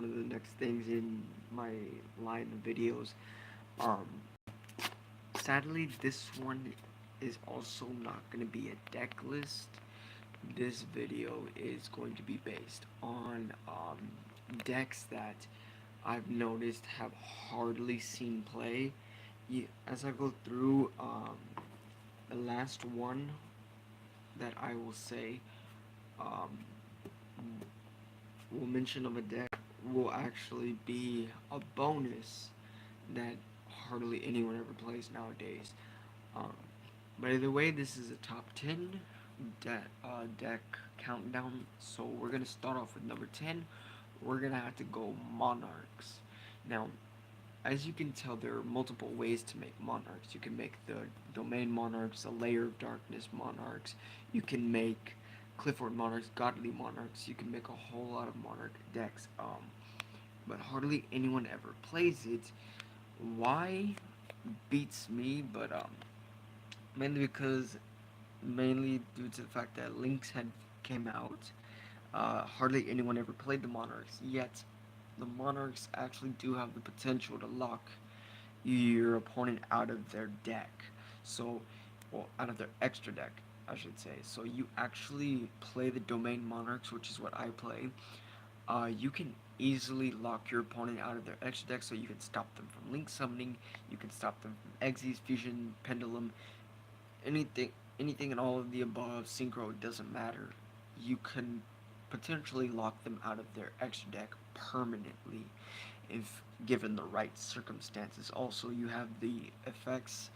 one of the next things in my line of videos. Um, Sadly, this one is also not going to be a deck list. This video is going to be based on decks that I've noticed have hardly seen play. As I go through, the last one that I will say, um, will mention of a deck will actually be a bonus that hardly anyone ever plays nowadays. Um, but either way, this is a top 10 deck countdown. So we're going to start off with number 10. We're going to have to go Monarchs. Now, as you can tell, there are multiple ways to make Monarchs. You can make the Domain Monarchs, the Layer of Darkness Monarchs. You can make Clifford Monarchs, Godly Monarchs. You can make a whole lot of Monarch decks. But hardly anyone ever plays it. Why beats me, but mainly because mainly due to the fact that Lynx had came out. Hardly anyone ever played the Monarchs, yet the Monarchs actually do have the potential to lock your opponent out of their deck. So, well, out of their extra deck, I should say. So you actually play the Domain Monarchs, which is what I play. You can easily lock your opponent out of their extra deck, so you can stop them from Link summoning, you can stop them from Xyz, Fusion, Pendulum, anything, anything and all of the above, Synchro, it doesn't matter. You can potentially lock them out of their extra deck permanently if given the right circumstances. Also, you have the effects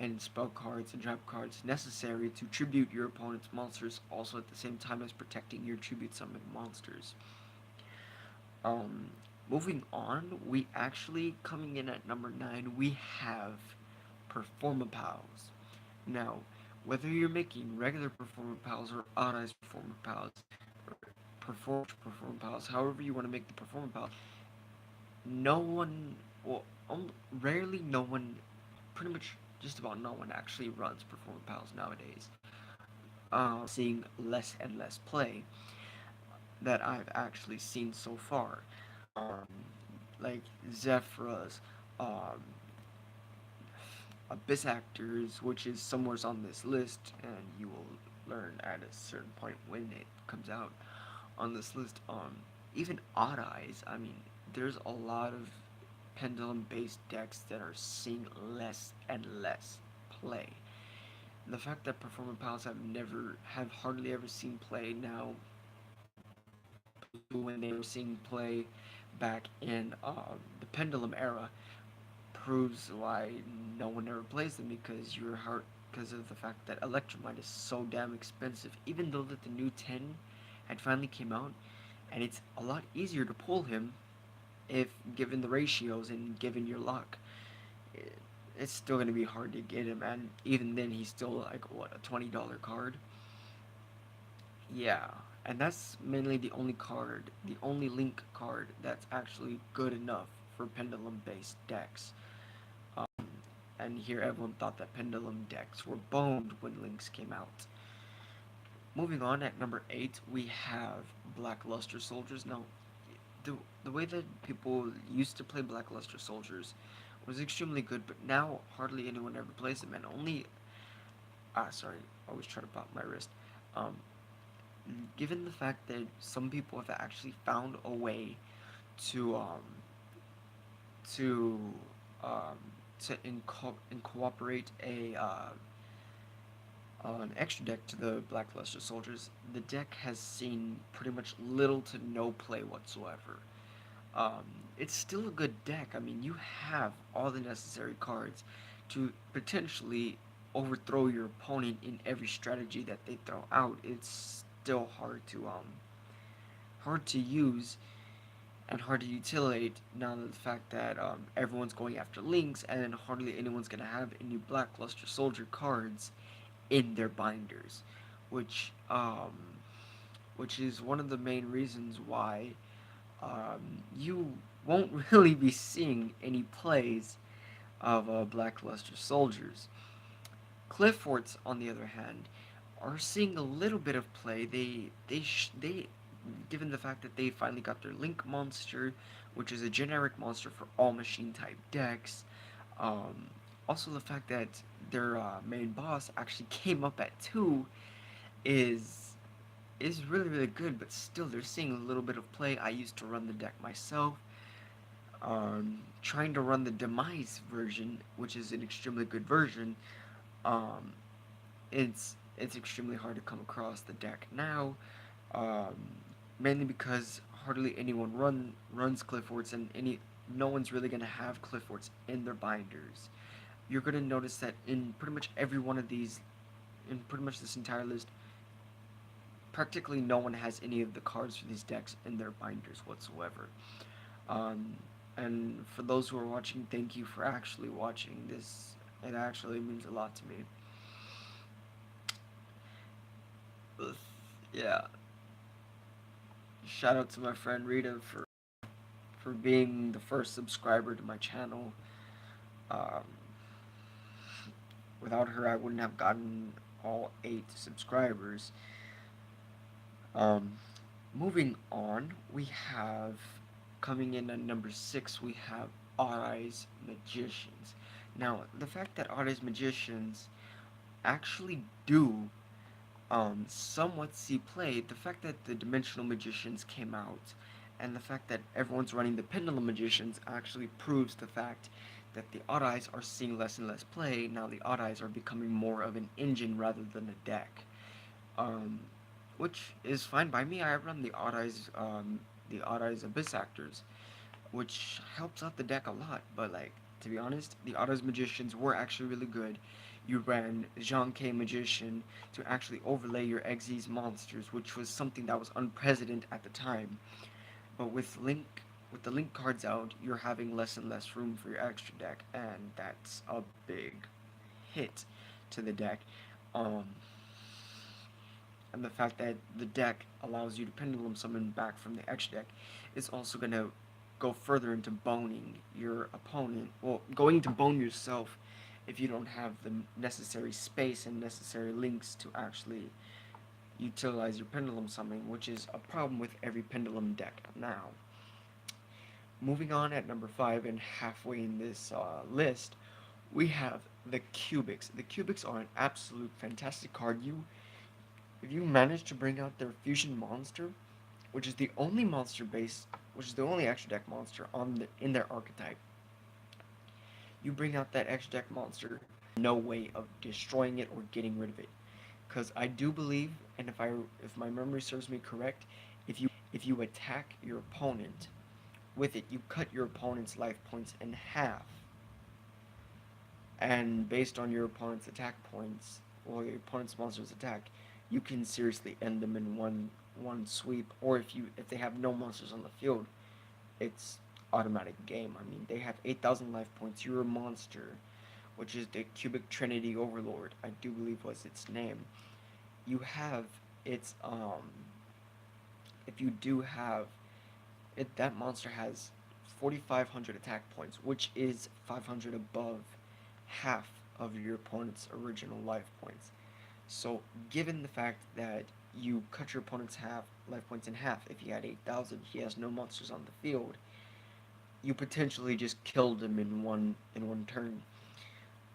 and spell cards and trap cards necessary to tribute your opponent's monsters, also at the same time as protecting your tribute summoned monsters. Um, Moving on, we actually, coming in at number 9, we have Performapals. Now, whether you're making regular Performapals or odd-eyes Performapals, or Performapals, however you want to make the Performapals, no one, well, rarely no one, pretty much just about no one actually runs Performapals nowadays. Seeing less and less play that I've actually seen so far. Um, like Zephyras, um, Abyss Actors, which is somewhere on this list, and you will learn at a certain point when it comes out on this list. Even Odd Eyes, I mean, there's a lot of pendulum based decks that are seeing less and less play. The fact that Performance Pals have hardly ever seen play now, when they were seeing play back in the Pendulum era, proves why no one ever plays them, because of the fact that Electromite is so damn expensive. Even though that the new 10 had finally came out, and it's a lot easier to pull him if given the ratios and given your luck. It's still going to be hard to get him, and even then he's still like, what, a $20 card? Yeah, and that's mainly the only Link card that's actually good enough for Pendulum based decks. Um, and here everyone thought that Pendulum decks were boned when Links came out. Moving on, at number 8, we have Blackluster Soldiers. Now, the way that people used to play Blackluster Soldiers was extremely good, but now hardly anyone ever plays them, and only... sorry, I always try to pop my wrist. Um, Given the fact that some people have actually found a way to to um, incorporate an extra deck to the Blackluster Soldiers, the deck has seen pretty much little to no play whatsoever. Um, it's still a good deck. I mean, you have all the necessary cards to potentially overthrow your opponent in every strategy that they throw out. It's still hard to use and hard to utilate now that the fact that everyone's going after Links and hardly anyone's gonna have any Blackluster Soldier cards in their binders, which which is one of the main reasons why you won't really be seeing any plays of Blackluster Soldiers. Cliff Forts, on the other hand, are seeing a little bit of play. They given the fact that they finally got their Link monster, which is a generic monster for all machine type decks. Um, Also, the fact that their main boss actually came up at 2 is is really really good, but still they're seeing a little bit of play. I used to run the deck myself, trying to run the Demise version, which is an extremely good version. Um, it's extremely hard to come across the deck now, um, mainly because hardly anyone runs Clifford's, and no one's really gonna have Clifford's in their binders. You're gonna notice that in pretty much every one of these, in pretty much this entire list, practically no one has any of the cards for these decks in their binders whatsoever. Um, and for those who are watching, thank you for actually watching this. It actually means a lot to me. Yeah, shout out to my friend Rita for being the first subscriber to my channel. Um, Without her, I wouldn't have gotten all 8 subscribers. Um, Moving on, we have coming in at number 6. We have Odd Eyes Magicians. Now, the fact that Odd Eyes Magicians actually do somewhat see play, the fact that the Dimensional Magicians came out, and the fact that everyone's running the Pendulum Magicians actually proves the fact that the Odd Eyes are seeing less and less play. Now the Odd Eyes are becoming more of an engine rather than a deck, um, which is fine by me. I run the Odd Eyes Abyss Actors, which helps out the deck a lot. But like, to be honest, the Autos Magicians were actually really good. You ran Jean K Magician to actually overlay your Xyz monsters, which was something that was unprecedented at the time. But with the Link cards out, you're having less and less room for your extra deck, and that's a big hit to the deck. Um, and the fact that the deck allows you to pendulum summon back from the X deck is also going to go further into boning your opponent. Well, going to bone yourself if you don't have the necessary space and necessary links to actually utilize your pendulum summoning, which is a problem with every pendulum deck now. Moving on at number 5 and halfway in this list, we have the Cubics. The Cubics are an absolute fantastic card. If you manage to bring out their fusion monster, which is the only monster base, which is the only extra deck monster in their archetype, you bring out that extra deck monster, no way of destroying it or getting rid of it. Because I do believe, and if my memory serves me correct, if you attack your opponent with it, you cut your opponent's life points in half, and based on your opponent's attack points, or your opponent's monster's attack, you can seriously end them in one sweep. Or if they have no monsters on the field, it's automatic game. I mean, they have 8,000 life points. You're a monster, which is the Cubic Trinity Overlord, I do believe was its name. You have its if you do have it, that monster has 4,500 attack points, which is 500 above half of your opponent's original life points. So, given the fact that you cut your opponent's life points in half, if he had 8,000, he has no monsters on the field. You potentially just killed him in one turn.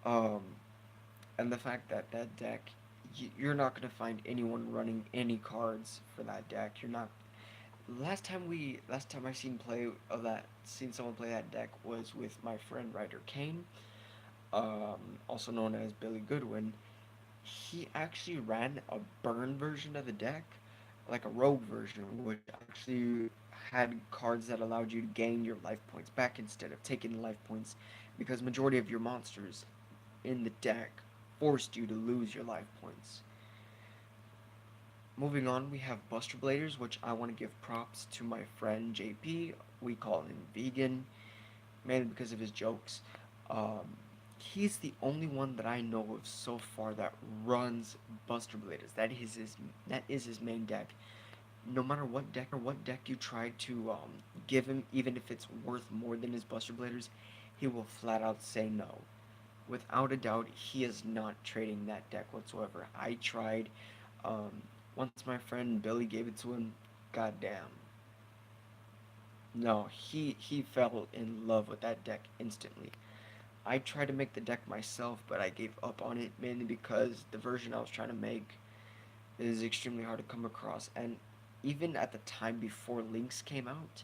Um, and the fact that that deck, you're not gonna find anyone running any cards for that deck. You're not. Last time I seen someone play that deck was with my friend Ryder Kane, also known as Billy Goodwin. He actually ran a burn version of the deck, like a rogue version, which actually had cards that allowed you to gain your life points back instead of taking the life points, because majority of your monsters in the deck forced you to lose your life points. Moving on, we have Buster Bladers, which I want to give props to my friend JP. We call him Vegan, mainly because of his jokes. Um, he's the only one that I know of so far that runs Buster Bladers. That is his main deck. No matter what deck you try to give him, even if it's worth more than his Buster Bladers, he will flat out say no. Without a doubt, he is not trading that deck whatsoever. I tried. Um, Once my friend Billy gave it to him, goddamn. No, he fell in love with that deck instantly. I tried to make the deck myself, but I gave up on it mainly because the version I was trying to make is extremely hard to come across. And even at the time before Lynx came out,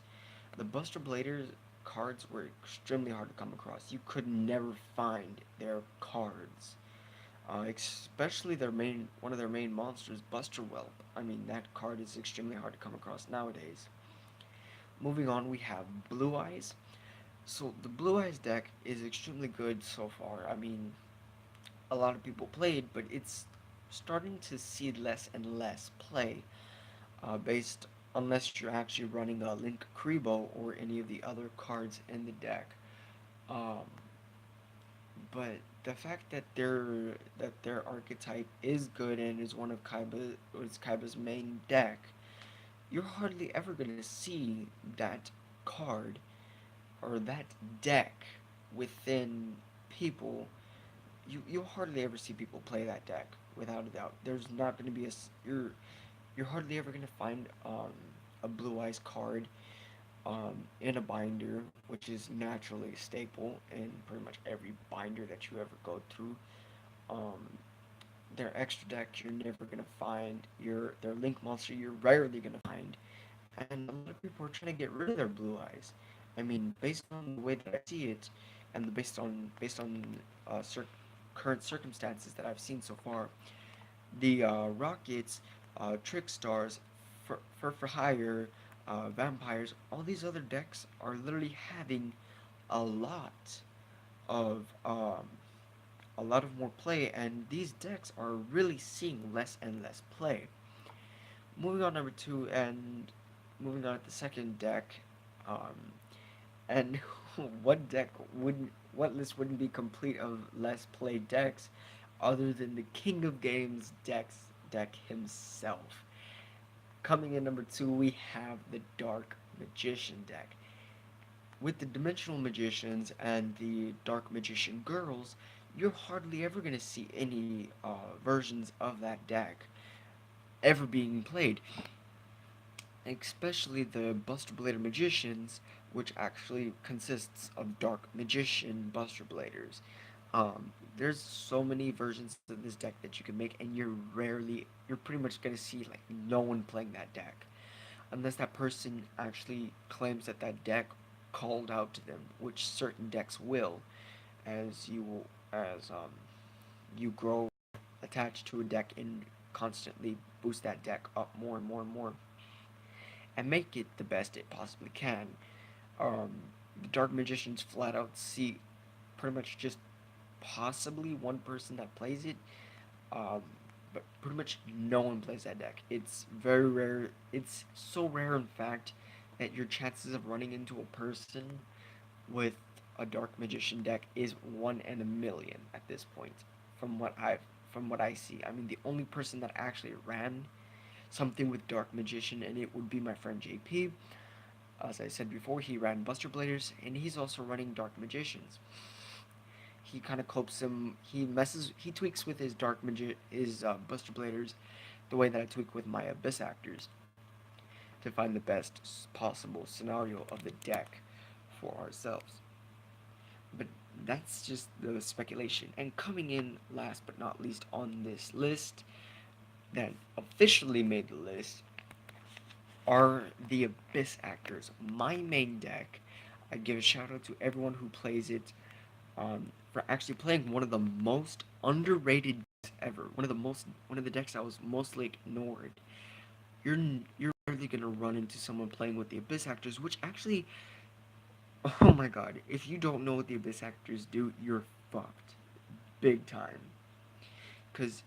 the Buster Bladers cards were extremely hard to come across. You could never find their cards. Especially their main one of their main monsters, Buster Whelp. I mean, that card is extremely hard to come across nowadays. Moving on, we have Blue Eyes. So the Blue Eyes deck is extremely good so far. I mean, a lot of people played, but it's starting to see less and less play, based unless you're actually running a Link Kribo or any of the other cards in the deck. Um, but the fact that their archetype is good and is one of Kaiba's main deck, you're hardly ever gonna see that card or that deck within people. You'll hardly ever see people play that deck without a doubt. There's not gonna be you're hardly ever gonna find a Blue Eyes card in a binder, which is naturally a staple in pretty much every binder that you ever go through. Um, their extra deck you're never gonna find. Their Link monster you're rarely gonna find, and a lot of people are trying to get rid of their Blue Eyes. I mean, based on the way that I see it, and based on current circumstances that I've seen so far, the Rockets, Trick Stars, for Hire, Vampires, all these other decks are literally having a lot of more play, and these decks are really seeing less and less play. Moving on number two, and moving on to the second deck, um, and what list wouldn't be complete of less played decks other than the King of Games deck himself. Coming in number two, we have the Dark Magician deck. With the Dimensional Magicians and the Dark Magician Girls, you're hardly ever going to see any versions of that deck ever being played, especially the Buster Blader Magicians, which actually consists of Dark Magician Buster Bladers. There's so many versions of this deck that you can make, and you're pretty much gonna see like no one playing that deck, unless that person actually claims that that deck called out to them, which certain decks will, as you grow attached to a deck and constantly boost that deck up more and more and more and make it the best it possibly can. Um, the Dark Magicians flat out see pretty much just possibly one person that plays it, um, but pretty much no one plays that deck. It's very rare. It's so rare, in fact, that your chances of running into a person with a Dark Magician deck is 1 in a million at this point. From what I see, I mean, the only person that actually ran something with Dark Magician, and it would be my friend JP. As I said before, he ran Buster Bladers, and he's also running Dark Magicians. He kind of copes him. He tweaks with his Buster Bladers, the way that I tweak with my Abyss Actors, to find the best possible scenario of the deck for ourselves. But that's just the speculation. And coming in last but not least on this list, that officially made the list, are the Abyss Actors. My main deck. I give a shout out to everyone who plays it, for actually playing one of the most underrated decks ever. One of the decks that was mostly ignored. You're rarely gonna run into someone playing with the Abyss Actors, which actually, oh my god, if you don't know what the Abyss Actors do, you're fucked, big time. Because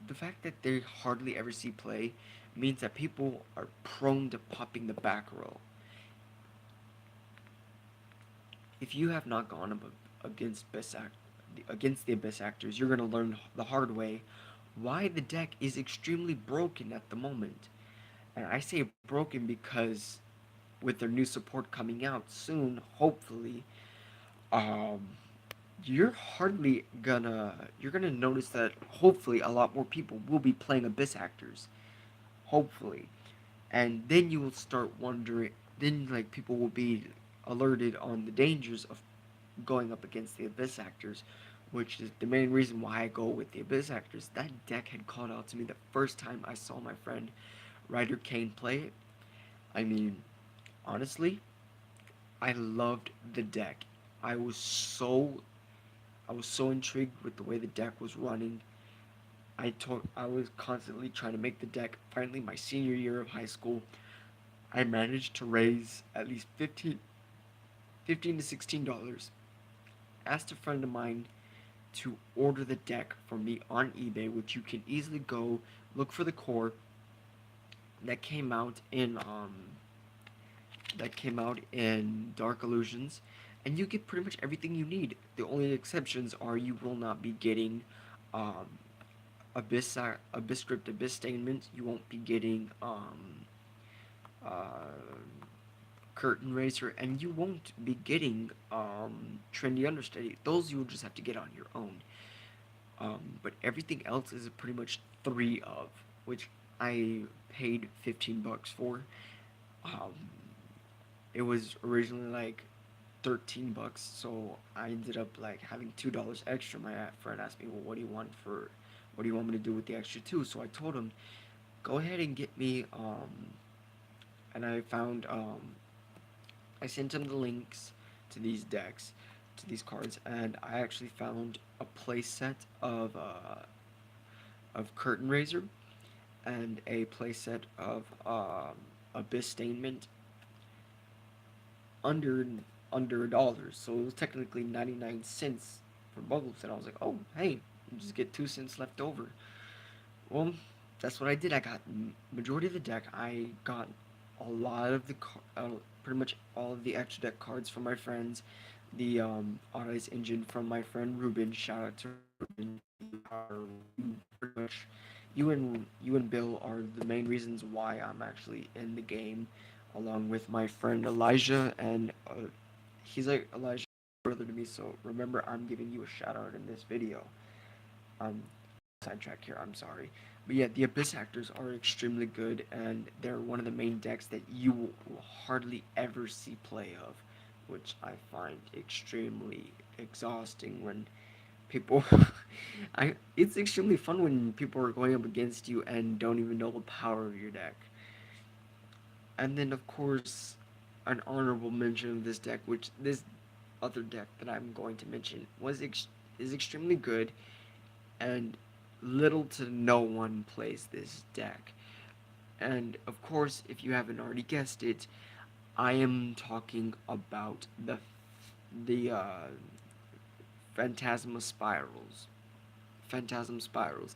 the fact that they hardly ever see play means that people are prone to popping the back row. If you have not gone up against against the Abyss Actors, you're going to learn the hard way why the deck is extremely broken at the moment. And I say broken because with their new support coming out soon, hopefully, um, you're gonna notice that hopefully a lot more people will be playing Abyss Actors. Hopefully. and then you will start wondering. Then like people will be alerted on the dangers of going up against the Abyss Actors, which is the main reason why I go with the Abyss Actors. That deck had called out to me the first time I saw my friend Ryder Kane play it. I mean, honestly, I loved the deck. I was so I was so intrigued with the way the deck was running. I was constantly trying to make the deck. Finally, my senior year of high school, I managed to raise at least 15 to $16. Asked a friend of mine to order the deck for me on eBay, which you can easily go look for the core that came out in Dark Illusions, and you get pretty much everything you need. The only exceptions are you will not be getting um, Abyss Script, Abyss Statement. You won't be getting uh, Curtain Racer, and you won't be getting Trendy Understudy. Those you will just have to get on your own. But everything else is pretty much three of, which I paid $15 for. Um, it was originally like $13, so I ended up like having $2 extra. My friend asked me, "Well, what do you want me to do with the extra two?" So I told him, "Go ahead and get me." And I sent him the links to these decks, to these cards, and I actually found a playset of Curtain Raiser and a playset of Abyss Stainment under under $1. So it was technically 99 cents for both. And I was like, oh hey, just get 2 cents left over. Well, that's what I did. I got majority of the deck. I got a lot of pretty much all of the extra deck cards from my friends. The Odd Eyes engine from my friend Ruben. Shout out to Ruben. Pretty much you and Bill are the main reasons why I'm actually in the game, along with my friend Elijah, and he's like Elijah brother to me. So remember, I'm giving you a shout out in this video. Um, sidetrack here. I'm sorry, but yeah, the Abyss Actors are extremely good, and they're one of the main decks that you will hardly ever see play of, which I find extremely exhausting when people I it's extremely fun when people are going up against you and don't even know the power of your deck. And then of course an honorable mention of this deck, which this other deck that I'm going to mention is extremely good, and little to no one plays this deck. And of course, if you haven't already guessed it, I am talking about the Phantasma Spirals. Phantasm Spirals.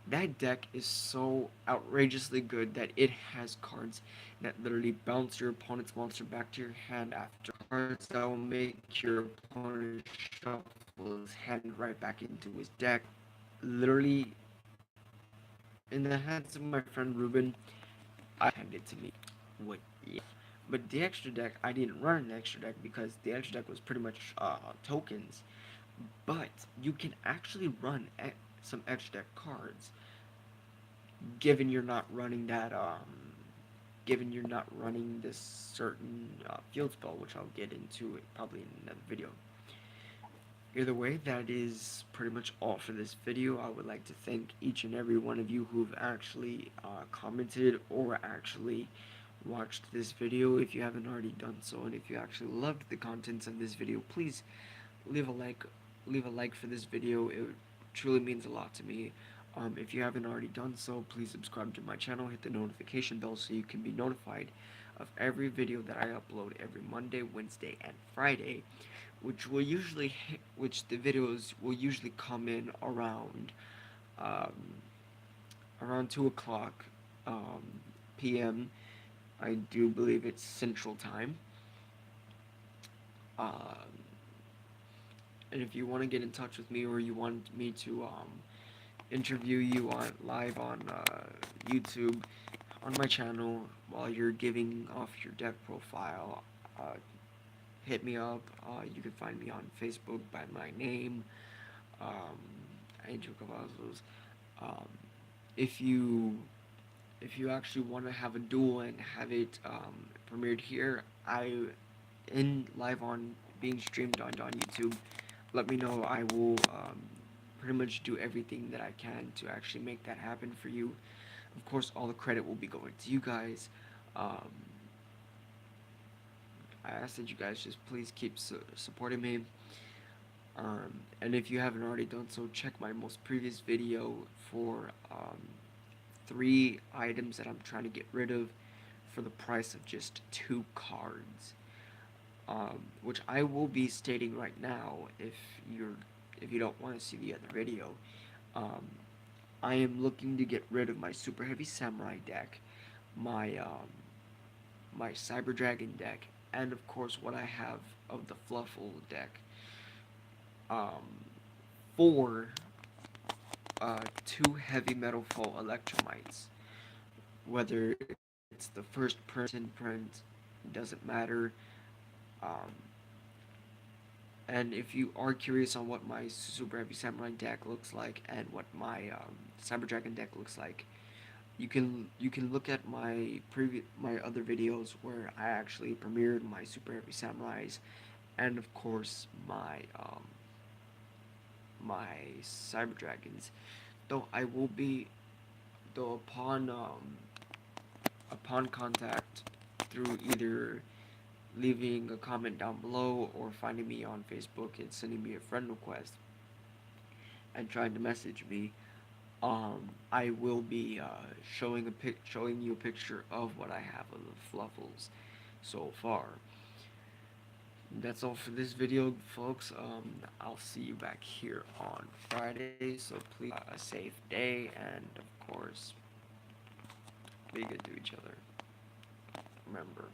That deck is so outrageously good that it has cards that literally bounce your opponent's monster back to your hand after cards that will make your opponent shuffle his hand right back into his deck. Literally, in the hands of my friend Ruben, I handed it to me. What? Yeah. But the extra deck, I didn't run an extra deck because the extra deck was pretty much tokens. But you can actually run some extra deck cards, given you're not running given you're not running this certain field spell, which I'll get into it probably in another video. Either way, that is pretty much all for this video. I would like to thank each and every one of you who've actually commented or actually watched this video. If you haven't already done so, and if you actually loved the contents of this video, please leave a like leave a like for this video. It truly means a lot to me. If you haven't already done so, please subscribe to my channel, hit the notification bell so you can be notified of every video that I upload every Monday, Wednesday, and Friday, which the videos will usually come in um, around 2 o'clock p.m. I do believe it's Central Time. Um, and if you want to get in touch with me, or you want me to interview you on live on YouTube on my channel while you're giving off your deck profile, uh, hit me up. You can find me on Facebook by my name, um, Angel Cavazos. Um, if you if you actually want to have a duel and have it premiered here, I in live on being streamed on YouTube, let me know. I will pretty much do everything that I can to actually make that happen for you. Of course, all the credit will be going to you guys. Um, I ask that you guys just please keep supporting me. And if you haven't already done so, check my most previous video for 3 items that I'm trying to get rid of for the price of just 2 cards. Which I will be stating right now if you don't want to see the other video. Um, I am looking to get rid of my Super Heavy Samurai deck, my my Cyber Dragon deck, and of course what I have of the Fluffle deck. Um, for 2 Heavy Metal Foe Electromites. Whether it's the first person print, doesn't matter. Um, and if you are curious on what my Super Heavy Samurai deck looks like and what my Cyber Dragon deck looks like, you can look at my other videos where I actually premiered my Super Heavy Samurais, and of course my Cyber Dragons. Though I will be though upon contact through either leaving a comment down below or finding me on Facebook and sending me a friend request and trying to message me, I will be showing you a picture of what I have of the Fluffles so far. That's all for this video, folks. I'll see you back here on Friday. So please a safe day, and of course, be good to each other. Remember.